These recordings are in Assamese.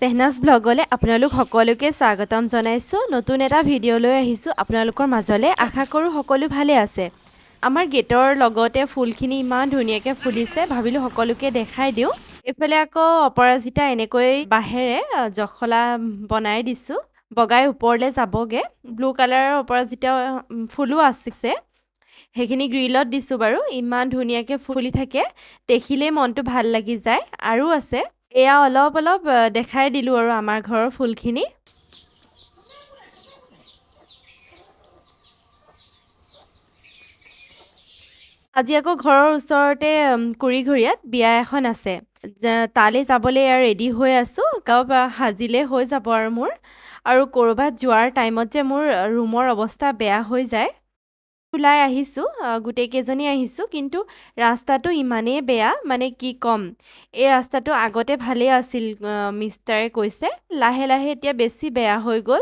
চেহনাজ ব্লগলৈ আপোনালোক সকলোকে স্বাগতম জনাইছো। নতুন এটা ভিডিঅ' লৈ আহিছো আপোনালোকৰ মাজলৈ। আশা কৰো সকলো ভালে আছে। আমাৰ গেটৰ লগতে ফুলখিনি ইমান ধুনীয়াকৈ ফুলিছে, ভাবিলো সকলোকে দেখাই দিওঁ। এইফালে আকৌ অপৰাজিতা এনেকৈ বাহেৰে জখলা বনাই দিছো, বগাই ওপৰলৈ যাবগে। ব্লু কালাৰৰ অপৰাজিতা ফুলো আছে, সেইখিনি গ্ৰিলত দিছো বাৰু। ইমান ধুনীয়াকৈ ফুলি থাকে, দেখিলেই মনটো ভাল লাগি যায়। আৰু আছে, এয়া অলপ দেখাই দিলোঁ আৰু আমাৰ ঘৰৰ ফুলখিনি। আজি আকৌ ঘৰৰ ওচৰতে কুৰিঘৰীয়াত বিয়া এখন আছে, তালৈ যাবলৈ আৰু ৰেডি হৈ আছোঁ। সাজিলে হৈ যাব আৰু মোৰ। আৰু ক'ৰবাত যোৱাৰ টাইমত যে মোৰ ৰুমৰ অৱস্থা বেয়া হৈ যায়। ওলাই আহিছোঁ, গোটেইকেইজনী আহিছোঁ, কিন্তু ৰাস্তাটো ইমানেই বেয়া, মানে কি ক'ম। এই ৰাস্তাটো আগতে ভালেই আছিল, মিষ্টাৰে কৈছে। লাহে লাহে এতিয়া বেছি বেয়া হৈ গ'ল।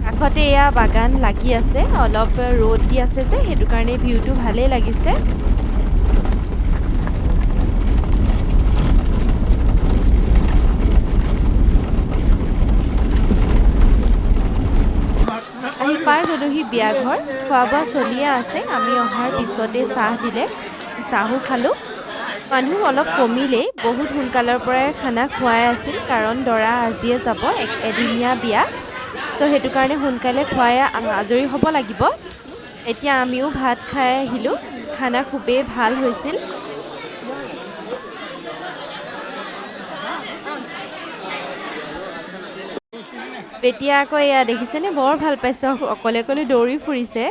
কাষতে এয়া বাগান লাগি আছে, অলপ ৰ'দ দি আছে যে, সেইটো কাৰণে ভিউটো ভালেই লাগিছে। আহি পাই গ'লোহি বিয়া ঘৰ। খোৱা বোৱা চলিয়ে আছে। আমি অহাৰ পিছতে চাহ দিলে, চাহো খালোঁ। মানুহ অলপ কমিলেই, বহুত সোনকালৰ পৰাই খানা খুৱাই আছিল, কাৰণ দৰা আজিয়ে যাব, এদিনীয়া বিয়া। ত' সেইটো কাৰণে সোনকালে খুৱাই আজৰি হ'ব লাগিব। এতিয়া আমিও ভাত খাই আহিলোঁ। খানা খুবেই ভাল হৈছিল। বেটিয়া আকৌ এয়া দেখিছেনে, বৰ ভাল পাইছে, অকলে অকলে দৌৰি ফুৰিছে।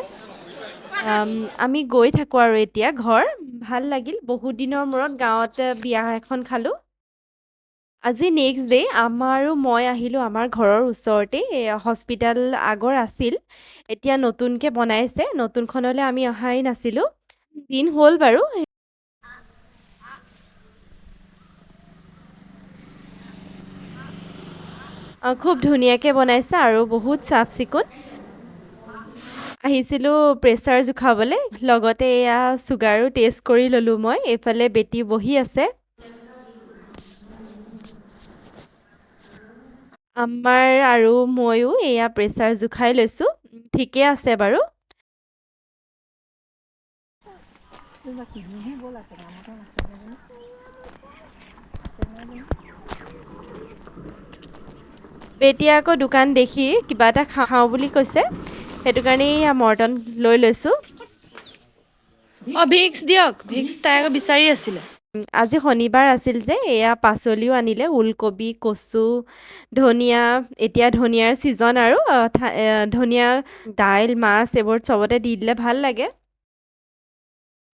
আমি গৈ থাকোঁ আৰু এতিয়া ঘৰ। ভাল লাগিল, বহুত দিনৰ মূৰত গাঁৱত বিয়া এখন খালোঁ। আজি নেক্সট ডে' মই আহিলোঁ আমাৰ ঘৰৰ ওচৰতে। হস্পিটেল আগৰ আছিল, এতিয়া নতুনকৈ বনাইছে। নতুনখনলৈ আমি অহাই নাছিলোঁ, দিন হ'ল বাৰু। খুব ধুনীয়াকৈ বনাইছে আৰু বহুত চাফ চিকুণ। আহিছিলোঁ প্ৰেছাৰ জোখাবলৈ, লগতে এয়া চুগাৰো টেষ্ট কৰি ল'লোঁ মই। এইফালে বেটি বহি আছে। আমাৰ আৰু ময়ো এয়া প্ৰেছাৰ জোখাই লৈছোঁ, ঠিকে আছে বাৰু। বেটিয়ে আকৌ দোকান দেখি কিবা এটা খাওঁ বুলি কৈছে, সেইটো কাৰণে এয়া মৰ্টন লৈ লৈছোঁ। ভিক্স দিয়ক, ভিক্স তাই আকৌ বিচাৰি আছিলে। আজি শনিবাৰ আছিল যে, এয়া পাচলিও আনিলে, ওলকবি, কচু, ধনিয়া। এতিয়া ধনিয়াৰ ছিজন আৰু ধনিয়া, দাইল, মাছ এইবোৰ চবতে দি দিলে ভাল লাগে।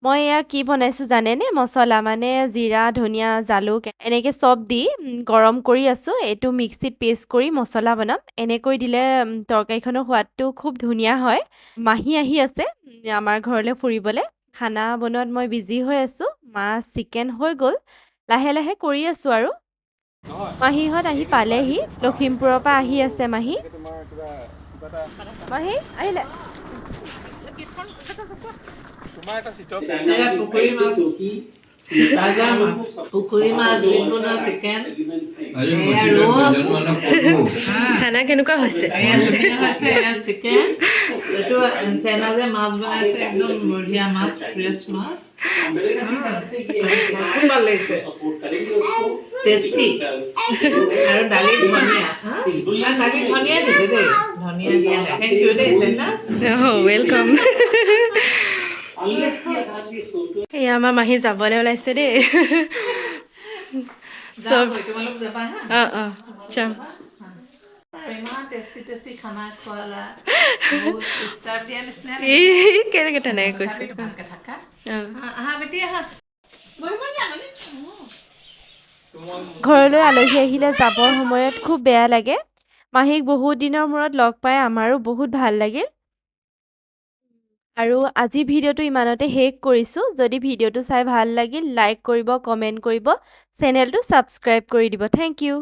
মই এয়া কি বনাইছোঁ জানেনে? মছলা মানে জিৰা, ধনিয়া, জালুক এনেকৈ চব দি গৰম কৰি আছোঁ। এইটো মিক্সিত পেষ্ট কৰি মছলা বনাম। এনেকৈ দিলে তৰকাৰীখনৰ সোৱাদটো খুব ধুনীয়া হয়। মাহী আহি আছে আমাৰ ঘৰলৈ ফুৰিবলৈ। খানা বনোৱাত মই বিজি হৈ আছোঁ। মাছ, চিকেন হৈ গ'ল, লাহে লাহে কৰি আছোঁ আৰু। মাহীহঁত আহি পালেহি, লখিমপুৰৰ পৰা আহি আছে মাহী। মাহী আহিলে। পুখুৰী মাছ, বনোৱা চিকেন, খানা কেনেকুৱা হৈছে? চিকেন, এইটো চেনাজে মাছ বনাইছে, একদম বঢ়িয়া মাছ, ফ্ৰেছ মাছ। খুব ভাল লাগিছে, টেষ্টি। আৰু দালি ধনিয়া, দালি ধনিয়া দিছে দেই, ধনিয়া দিয়া নাই। থেংক ইউ দেই চেনাজ। ৱেলকাম। এয়া আমাৰ মাহী যাবলৈ ওলাইছে দেই। চব তোমালোক যাবা হা? অঁ যাম। ইমান টেষ্টি টেষ্টি খানা খোৱালা, বহুত ষ্টাৰ দিয়া নিচিনা। কেনেকৈ তেনেকৈ কৈছে। ভালকৈ থাকা। আহা বেটি আহা। ঘৰলৈ আলহী আহিলে যাবৰ সময়ত খুব বেয়া লাগে। মাহীক বহুত দিনৰ মূৰত লগ পাই আমাৰো বহুত ভাল লাগিল। আৰু আজিৰ ভিডিঅ'টো ইমানতে শেষ কৰিছোঁ। যদি ভিডিঅ'টো চাই ভাল লাগিল, লাইক কৰিব, কমেণ্ট কৰিব, চেনেলটো ছাবস্ক্ৰাইব কৰি দিব। Thank U.